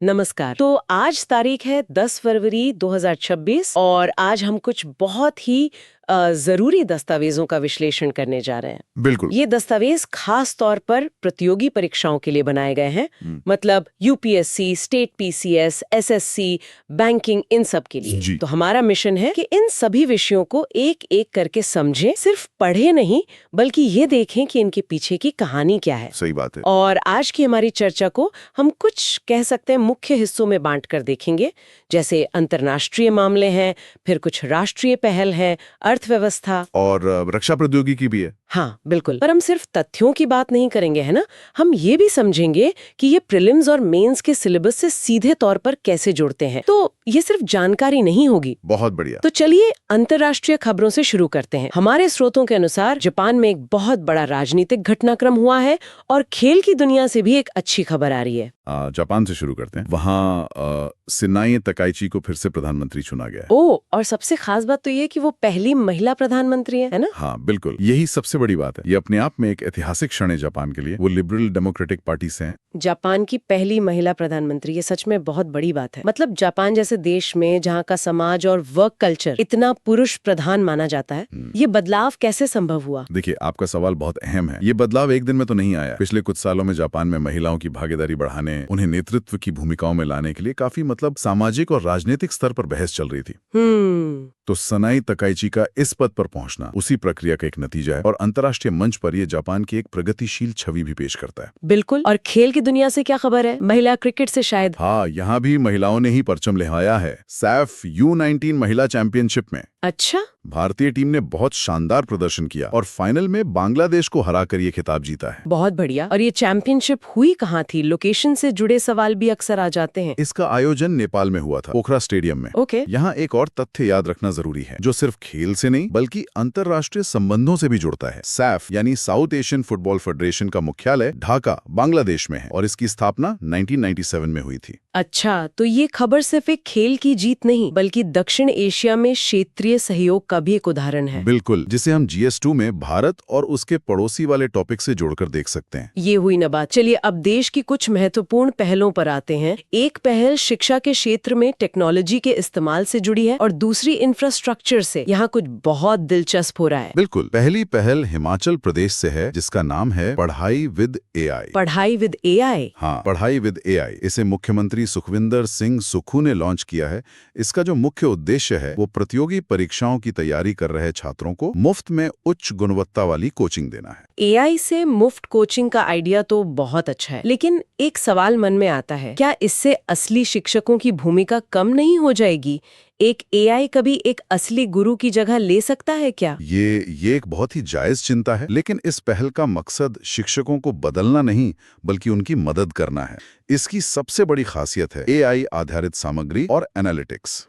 नमस्कार। तो आज तारीख है 10 फरवरी 2026 और आज हम कुछ बहुत ही जरूरी दस्तावेजों का विश्लेषण करने जा रहे हैं। बिल्कुल। ये दस्तावेज खास तौर पर प्रतियोगी परीक्षाओं के लिए बनाए गए हैं, मतलब UPSC, state PCS, SSC, banking, इन सब के लिए। तो हमारा मिशन है कि इन सभी विषयों को एक एक करके समझें, सिर्फ पढ़े नहीं बल्कि ये देखें कि इनके पीछे की कहानी क्या है। सही बात है। और आज की हमारी चर्चा को हम कुछ कह सकते हैं मुख्य हिस्सों में बांट कर देखेंगे, जैसे अंतर्राष्ट्रीय मामले हैं, फिर कुछ राष्ट्रीय पहल है, अर्थव्यवस्था और रक्षा प्रौद्योगिकी भी है। हाँ बिल्कुल। पर हम सिर्फ तथ्यों की बात नहीं करेंगे, है ना। हम ये भी समझेंगे कि ये प्रीलिम्स और मेंस के सिलेबस से सीधे तौर पर कैसे जुड़ते हैं। तो ये सिर्फ जानकारी नहीं होगी। बहुत बढ़िया। तो चलिए अंतर्राष्ट्रीय खबरों से शुरू करते हैं। हमारे स्रोतों के अनुसार जापान में एक बहुत बड़ा राजनीतिक घटनाक्रम हुआ है और खेल की दुनिया से भी एक अच्छी खबर आ रही है। जापान से शुरू करते हैं। वहाँ सिनाई तकाइची को फिर से प्रधानमंत्री चुना गया है। ओ, और सबसे खास बात तो ये कि वो पहली महिला प्रधानमंत्री है ना। हाँ बिल्कुल, यही सबसे बड़ी बात है। ये अपने आप में एक ऐतिहासिक क्षण है जापान के लिए। वो लिबरल डेमोक्रेटिक पार्टी से हैं। जापान की पहली महिला प्रधानमंत्री, ये सच में बहुत बड़ी बात है। मतलब जापान जैसे देश में जहाँ का समाज और वर्क कल्चर इतना पुरुष प्रधान माना जाता है, ये बदलाव कैसे संभव हुआ? देखिए, आपका सवाल बहुत अहम है। ये बदलाव एक दिन में तो नहीं आया। पिछले कुछ सालों में जापान में महिलाओं की भागीदारी बढ़ाने, उन्हें नेतृत्व की भूमिकाओं में लाने के लिए काफी सामाजिक और राजनीतिक स्तर पर बहस चल रही थी। तो सनाई तकाइची का इस पद पर पहुंचना उसी प्रक्रिया का एक नतीजा है और अंतर्राष्ट्रीय मंच पर यह जापान की एक प्रगतिशील छवि भी पेश करता है। बिल्कुल। और खेल की दुनिया से क्या खबर है? महिला क्रिकेट से शायद। हाँ, यहाँ भी महिलाओं ने ही परचम लहराया है। सैफ U19 महिला चैंपियनशिप में अच्छा, भारतीय टीम ने बहुत शानदार प्रदर्शन किया और फाइनल में बांग्लादेश को हराकर ये खिताब जीता है। बहुत बढ़िया। और ये चैंपियनशिप हुई कहाँ थी? लोकेशन से जुड़े सवाल भी अक्सर आ जाते हैं। इसका आयोजन नेपाल में हुआ था, पोखरा स्टेडियम में। ओके। यहाँ एक और तथ्य याद रखना जरूरी है, जो सिर्फ खेल से नहीं बल्कि अंतर्राष्ट्रीय संबंधों से भी जुड़ता है। सैफ यानी साउथ एशियन फुटबॉल फेडरेशन का मुख्यालय ढाका, बांग्लादेश में है और इसकी स्थापना 1997 में हुई थी। अच्छा, तो ये खबर सिर्फ एक खेल की जीत नहीं बल्कि दक्षिण एशिया में क्षेत्रीय सहयोग का भी एक उदाहरण है। बिल्कुल, जिसे हम GS2 में भारत और उसके पड़ोसी वाले टॉपिक से जोड़कर देख सकते हैं। ये हुई ना बात। चलिए अब देश की कुछ महत्वपूर्ण पहलों पर आते हैं। एक पहल शिक्षा के क्षेत्र में टेक्नोलॉजी के इस्तेमाल से जुड़ी है और दूसरी इंफ्रास्ट्रक्चर से। यहाँ कुछ बहुत दिलचस्प हो रहा है। बिल्कुल, पहली पहल हिमाचल प्रदेश से है, जिसका नाम है पढ़ाई विद AI। पढ़ाई विद AI? हाँ, पढ़ाई विद AI। इसे मुख्यमंत्री सुखविंदर सिंह सुक्खू ने लॉन्च किया है। इसका जो मुख्य उद्देश्य है वो प्रतियोगी परीक्षाओं की तैयारी कर रहे छात्रों को मुफ्त में उच्च गुणवत्ता वाली कोचिंग देना है। AI से मुफ्त कोचिंग का आइडिया तो बहुत अच्छा है, लेकिन एक सवाल मन में आता है, क्या इससे असली शिक्षकों की भूमिका कम नहीं हो जाएगी? एक AI कभी एक असली गुरु की जगह ले सकता है क्या? ये एक बहुत ही जायज चिंता है, लेकिन इस पहल का मकसद शिक्षकों को बदलना नहीं बल्कि उनकी मदद करना है। इसकी सबसे बड़ी खासियत है AI आधारित सामग्री और एनालिटिक्स।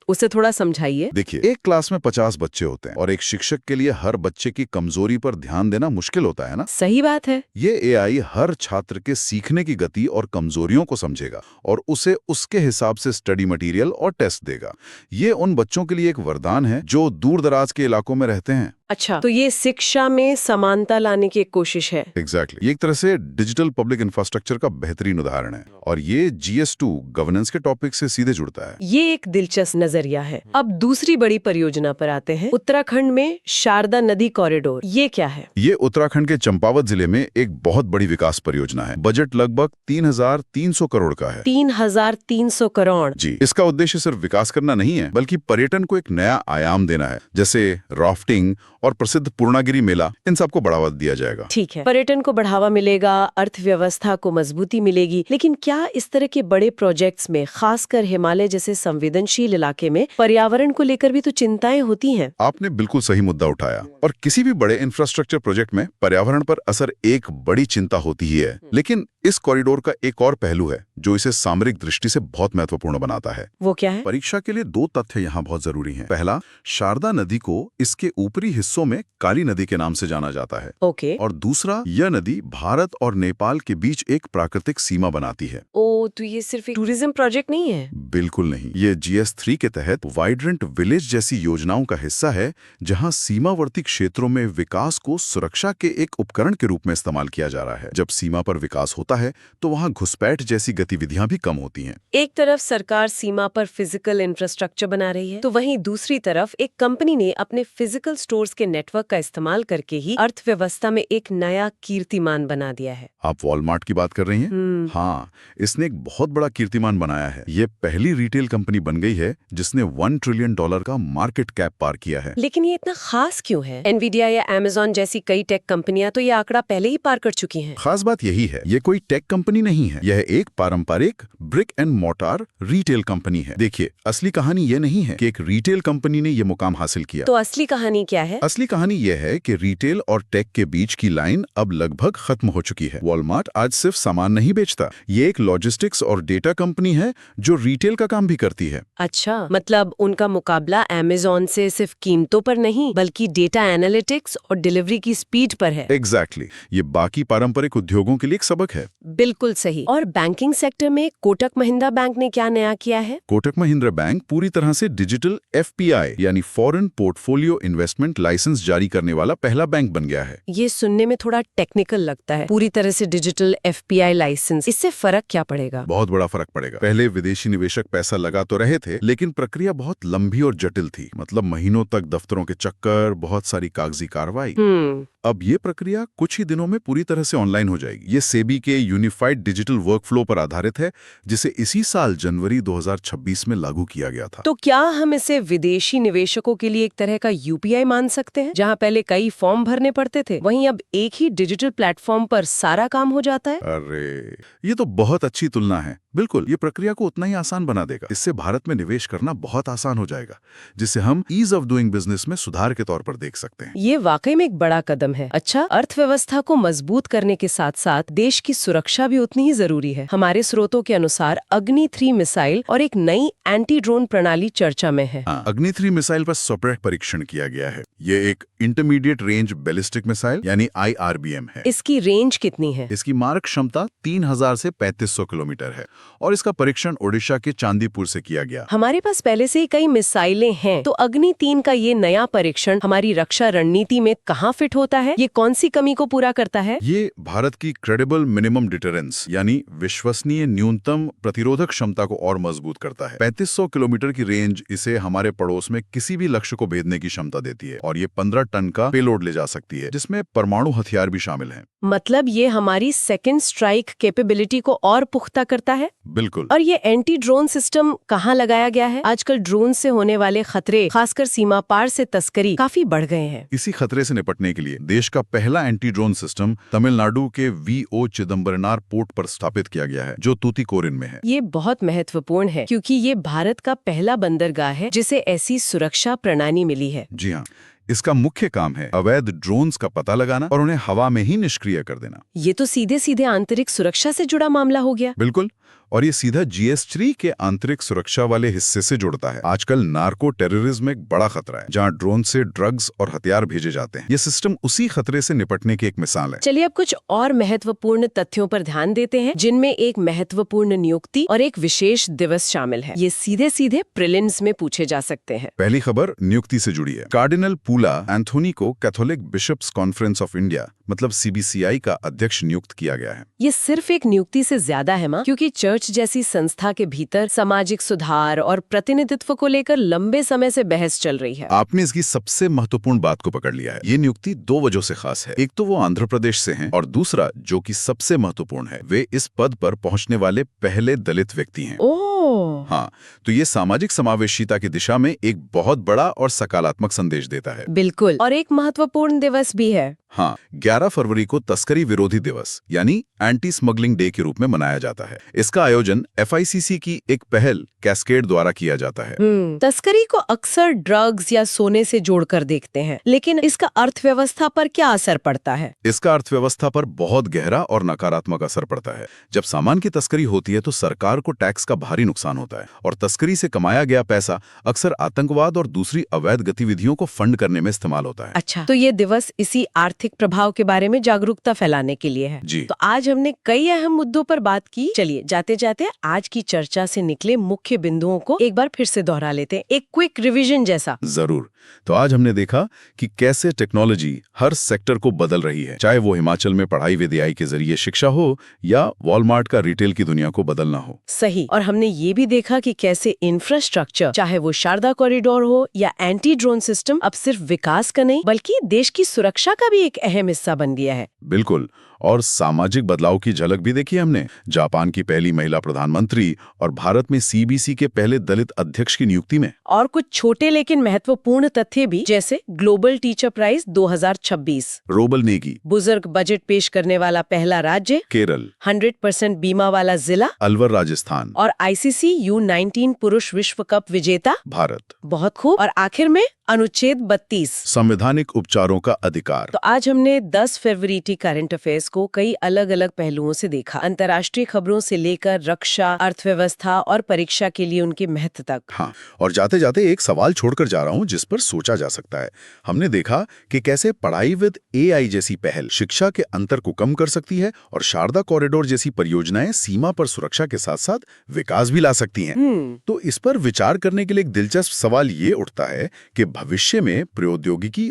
उसे थोड़ा समझाइए। देखिए, एक क्लास में 50 बच्चे होते हैं और एक शिक्षक के लिए हर बच्चे की कमजोरी पर ध्यान देना मुश्किल होता है ना। सही बात है। ये AI हर छात्र के सीखने की गति और कमजोरियों को समझेगा और उसे उसके हिसाब से स्टडी मटेरियल और टेस्ट देगा। ये उन बच्चों के लिए एक वरदान है जो दूर दराज के इलाकों में रहते हैं। अच्छा, तो ये शिक्षा में समानता लाने की एक कोशिश है। एग्जैक्टली। ये एक तरह से डिजिटल पब्लिक इंफ्रास्ट्रक्चर का बेहतरीन उदाहरण है और ये GS2 गवर्नेंस के टॉपिक से सीधे जुड़ता है। ये एक दिलचस्प नजरिया है। अब दूसरी बड़ी परियोजना पर आते हैं। उत्तराखंड में शारदा नदी कॉरिडोर, ये क्या है? ये उत्तराखंड के चंपावत जिले में एक बहुत बड़ी विकास परियोजना है। बजट लगभग 3,300 करोड़ का है। 3,300 करोड़? जी। इसका उद्देश्य सिर्फ विकास करना नहीं है बल्कि पर्यटन को एक नया आयाम देना है, जैसे राफ्टिंग और प्रसिद्ध पूर्णागिरी मेला। इन सबको बढ़ावा दिया जाएगा। ठीक है, पर्यटन को बढ़ावा मिलेगा, अर्थव्यवस्था को मजबूती मिलेगी, लेकिन क्या इस तरह के बड़े प्रोजेक्ट्स में, खासकर हिमालय जैसे संवेदनशील इलाके में, पर्यावरण को लेकर भी तो चिंताएं होती हैं? आपने बिल्कुल सही मुद्दा उठाया और किसी भी बड़े इंफ्रास्ट्रक्चर प्रोजेक्ट में पर्यावरण पर असर एक बड़ी चिंता होती ही है। लेकिन इस कॉरिडोर का एक और पहलू है जो इसे सामरिक दृष्टि से बहुत महत्वपूर्ण बनाता है। वो क्या है? परीक्षा के लिए 2 तथ्य यहाँ बहुत जरूरी हैं। पहला, शारदा नदी को इसके ऊपरी हिस्सों में काली नदी के नाम से जाना जाता है। ओके। और दूसरा, यह नदी भारत और नेपाल के बीच एक प्राकृतिक सीमा बनाती है। ओ, तो ये सिर्फ एक टूरिज्म प्रोजेक्ट नहीं है? बिल्कुल नहीं। ये GS3 के तहत वाइब्रेंट विलेज जैसी योजनाओं का हिस्सा है, जहां सीमावर्ती क्षेत्रों में विकास को सुरक्षा के एक उपकरण के रूप में इस्तेमाल किया जा रहा है। जब सीमा पर विकास होता होता है तो वहाँ घुसपैठ जैसी गतिविधियां भी कम होती हैं। एक तरफ सरकार सीमा पर फिजिकल इंफ्रास्ट्रक्चर बना रही है, तो वहीं दूसरी तरफ एक कंपनी ने अपने फिजिकल स्टोर्स के नेटवर्क का इस्तेमाल करके ही अर्थव्यवस्था में एक नया कीर्तिमान बना दिया है। आप वॉलमार्ट की बात कर रही हैं? हाँ, इसने एक बहुत बड़ा कीर्तिमान बनाया है। ये पहली रिटेल कंपनी बन गई है जिसने $1 ट्रिलियन का मार्केट कैप पार किया है। लेकिन ये इतना खास क्यों है? एनवीडिया या अमेज़न जैसी कई टेक कंपनियां तो ये आंकड़ा पहले ही पार कर चुकी हैं। खास बात यही है, ये कोई टेक कंपनी नहीं है, यह एक पारंपरिक brick and mortar retail company है। देखिए, असली कहानी ये नहीं है कि एक रिटेल कंपनी ने ये मुकाम हासिल किया। तो असली कहानी क्या है? असली कहानी यह है कि रिटेल और टेक के बीच की लाइन अब लगभग खत्म हो चुकी है। वॉलमार्ट आज सिर्फ सामान नहीं बेचता, ये एक लॉजिस्टिक्स और डेटा कंपनी है जो रिटेल का काम भी करती है। अच्छा, मतलब उनका मुकाबला अमेज़न से सिर्फ कीमतों पर नहीं बल्कि डेटा एनालिटिक्स और डिलीवरी की स्पीड पर है। एग्जैक्टली, ये बाकी पारंपरिक उद्योगों के लिए एक सबक है। बिल्कुल सही। और बैंकिंग सेक्टर में कोटक महिंद्रा बैंक ने क्या नया किया है? कोटक महिंद्रा बैंक पूरी तरह से डिजिटल FPI यानी फॉरेन पोर्टफोलियो इन्वेस्टमेंट लाइसेंस जारी करने वाला पहला बैंक बन गया है। ये सुनने में थोड़ा टेक्निकल लगता है, पूरी तरह से डिजिटल FPI लाइसेंस। इससे फर्क क्या पड़ेगा? बहुत बड़ा फर्क पड़ेगा। पहले विदेशी निवेशक पैसा लगा तो रहे थे, लेकिन प्रक्रिया बहुत लंबी और जटिल थी। मतलब महीनों तक दफ्तरों के चक्कर, बहुत सारी कागजी कार्रवाई। अब ये प्रक्रिया कुछ ही दिनों में पूरी तरह से ऑनलाइन हो जाएगी। ये सेबी के यूनिफाइड डिजिटल वर्कफ्लो पर आधारित है, जिसे इसी साल जनवरी 2026 में लागू किया गया था। तो क्या हम इसे विदेशी निवेशकों के लिए एक तरह का UPI मान सकते हैं? जहां पहले कई फॉर्म भरने पड़ते थे, वहीं अब एक ही डिजिटल प्लेटफॉर्म पर सारा काम हो जाता है। अरे, ये तो बहुत अच्छी तुलना है। बिल्कुल, ये प्रक्रिया को उतना ही आसान बना देगा। इससे भारत में निवेश करना बहुत आसान हो जाएगा, जिसे हम ईज ऑफ डूइंग बिजनेस में सुधार के तौर पर देख सकते हैं। ये वाकई में एक बड़ा कदम है। अच्छा, अर्थव्यवस्था को मजबूत करने के साथ साथ देश की सुरक्षा भी उतनी ही जरूरी है। हमारे स्रोतों के अनुसार अग्नि 3 मिसाइल और एक नई एंटी ड्रोन प्रणाली चर्चा में है। अग्नि 3 मिसाइल पर सॉफ्टवेयर परीक्षण किया गया है। ये एक इंटरमीडिएट रेंज बैलिस्टिक मिसाइल यानी IRBM है। इसकी रेंज कितनी है? इसकी मारक क्षमता 3000 से 3500 किलोमीटर है और इसका परीक्षण ओडिशा के चांदीपुर से किया गया। हमारे पास पहले से ही कई मिसाइलें हैं, तो अग्नि 3 का ये नया परीक्षण हमारी रक्षा रणनीति में कहाँ फिट होता है? ये कौन सी कमी को पूरा करता है? ये भारत की क्रेडिबल मिनिमम डिटरेंस यानी विश्वसनीय न्यूनतम प्रतिरोधक क्षमता को और मजबूत करता है। 3500 किलोमीटर की रेंज इसे हमारे पड़ोस में किसी भी लक्ष्य को भेदने की क्षमता देती है और ये 15 टन का पेलोड ले जा सकती है, जिसमें परमाणु हथियार भी शामिल हैं। मतलब ये हमारी सेकंड स्ट्राइक कैपेबिलिटी को और पुख्ता करता है। बिल्कुल। और ये एंटी ड्रोन सिस्टम कहाँ लगाया गया है? आजकल ड्रोन से होने वाले खतरे, खासकर सीमा पार से तस्करी, काफी बढ़ गए हैं। इसी खतरे से निपटने के लिए देश का पहला एंटी ड्रोन सिस्टम तमिलनाडु के VO चिदम्बरनार पोर्ट पर स्थापित किया गया है, जो तूतीकोरिन में है। ये बहुत महत्वपूर्ण है क्योंकि ये भारत का पहला बंदरगाह है जिसे ऐसी सुरक्षा प्रणाली मिली है। जी हाँ, इसका मुख्य काम है अवैध ड्रोन्स का पता लगाना और उन्हें हवा में ही निष्क्रिय कर देना। ये तो सीधे सीधे आंतरिक सुरक्षा से जुड़ा मामला हो गया। बिल्कुल, और ये सीधा GS3 के आंतरिक सुरक्षा वाले हिस्से से जुड़ता है। आजकल नार्को टेररिज्म एक बड़ा खतरा है, जहां ड्रोन से ड्रग्स और हथियार भेजे जाते हैं। ये सिस्टम उसी खतरे से निपटने की एक मिसाल है। चलिए अब कुछ और महत्वपूर्ण तथ्यों पर ध्यान देते हैं, जिनमें एक महत्वपूर्ण नियुक्ति और एक विशेष दिवस शामिल है। ये सीधे सीधे प्रीलिम्स में पूछे जा सकते हैं। पहली खबर नियुक्ति से जुड़ी है। कार्डिनल पूला एंथोनी को Catholic bishops conference of India मतलब CBCI का अध्यक्ष नियुक्त किया गया है। ये सिर्फ एक नियुक्ति से ज्यादा है माँ, क्योंकि चर्च जैसी संस्था के भीतर सामाजिक सुधार और प्रतिनिधित्व को लेकर लंबे समय से बहस चल रही है। आपने इसकी सबसे महत्वपूर्ण बात को पकड़ लिया है। ये नियुक्ति 2 वजहों से खास है। एक तो वो आंध्र प्रदेश से हैं और दूसरा, जो कि सबसे महत्वपूर्ण है, वे इस पद पर पहुंचने वाले पहले दलित व्यक्ति हैं। ओह, हाँ, तो ये सामाजिक समावेशिता की दिशा में एक बहुत बड़ा और सकारात्मक संदेश देता है। बिल्कुल, और एक महत्वपूर्ण दिवस भी है। हाँ, 11 फरवरी को तस्करी विरोधी दिवस यानी एंटी स्मगलिंग डे के रूप में मनाया जाता है। इसका आयोजन FICC की एक पहल कैस्केड द्वारा किया जाता है। तस्करी को अक्सर ड्रग्स या सोने से जोड़कर देखते हैं, लेकिन इसका अर्थव्यवस्था पर क्या असर पड़ता है? इसका अर्थव्यवस्था पर बहुत गहरा और नकारात्मक असर पड़ता है। जब सामान की तस्करी होती है तो सरकार को टैक्स का भारी नुकसान होता है और तस्करी से कमाया गया पैसा अक्सर आतंकवाद और दूसरी अवैध गतिविधियों को फंड करने में इस्तेमाल होता है। अच्छा, तो ये दिवस इसी आर्थिक प्रभाव के बारे में जागरूकता फैलाने के लिए है। जी। तो आज हमने कई अहम मुद्दों पर बात की। चलिए जाते जाते आज की चर्चा से निकले मुख्य बिंदुओं को एक बार फिर से दोहरा लेते हैं, एक क्विक रिवीजन जैसा। जरूर। तो आज हमने देखा कि कैसे टेक्नोलॉजी हर सेक्टर को बदल रही है, चाहे वो हिमाचल में पढ़ाई विद एआई के जरिए शिक्षा हो या वॉलमार्ट का रिटेल की दुनिया को बदलना हो। सही। और हमने ये भी देखा कि कैसे इंफ्रास्ट्रक्चर, चाहे वो शारदा कॉरिडोर हो या एंटी ड्रोन सिस्टम, अब सिर्फ विकास का नहीं बल्कि देश की सुरक्षा का भी एक अहम हिस्सा बन गया है। बिल्कुल। और सामाजिक बदलाव की झलक भी देखी हमने। जापान की पहली महिला प्रधानमंत्री और भारत में सीबीसी के पहले दलित अध्यक्ष की नियुक्ति में। और कुछ छोटे लेकिन महत्वपूर्ण तथ्य भी, जैसे global teacher prize 2026, Robal Negi, बुजुर्ग बजट पेश करने वाला पहला राज्य केरल, 100% बीमा वाला जिला, अलवर राजस्थान, और आईसीसी U19 पुरुष विश्व कप विजेता भारत। बहुत खूब। और आखिर में अनुच्छेद 32, संवैधानिक उपचारों का अधिकार। तो आज हमने 10 फरवरी की करंट अफेयर्स को कई अलग अलग पहलुओं से देखा, अंतर्राष्ट्रीय खबरों से लेकर रक्षा, अर्थव्यवस्था और परीक्षा के लिए उनके महत्व तक। हाँ, और जाते जाते एक सवाल छोड़कर जा रहा हूँ जिस पर सोचा जा सकता है। हमने देखा कि कैसे पढ़ाई विद एआई जैसी पहल शिक्षा के अंतर को कम कर सकती है और शारदा कॉरिडोर जैसी परियोजनाएं सीमा पर सुरक्षा के साथ साथ विकास भी ला सकती हैं। तो इस पर विचार करने के लिए एक दिलचस्प सवाल ये उठता है कि भविष्य में प्रौद्योगिकी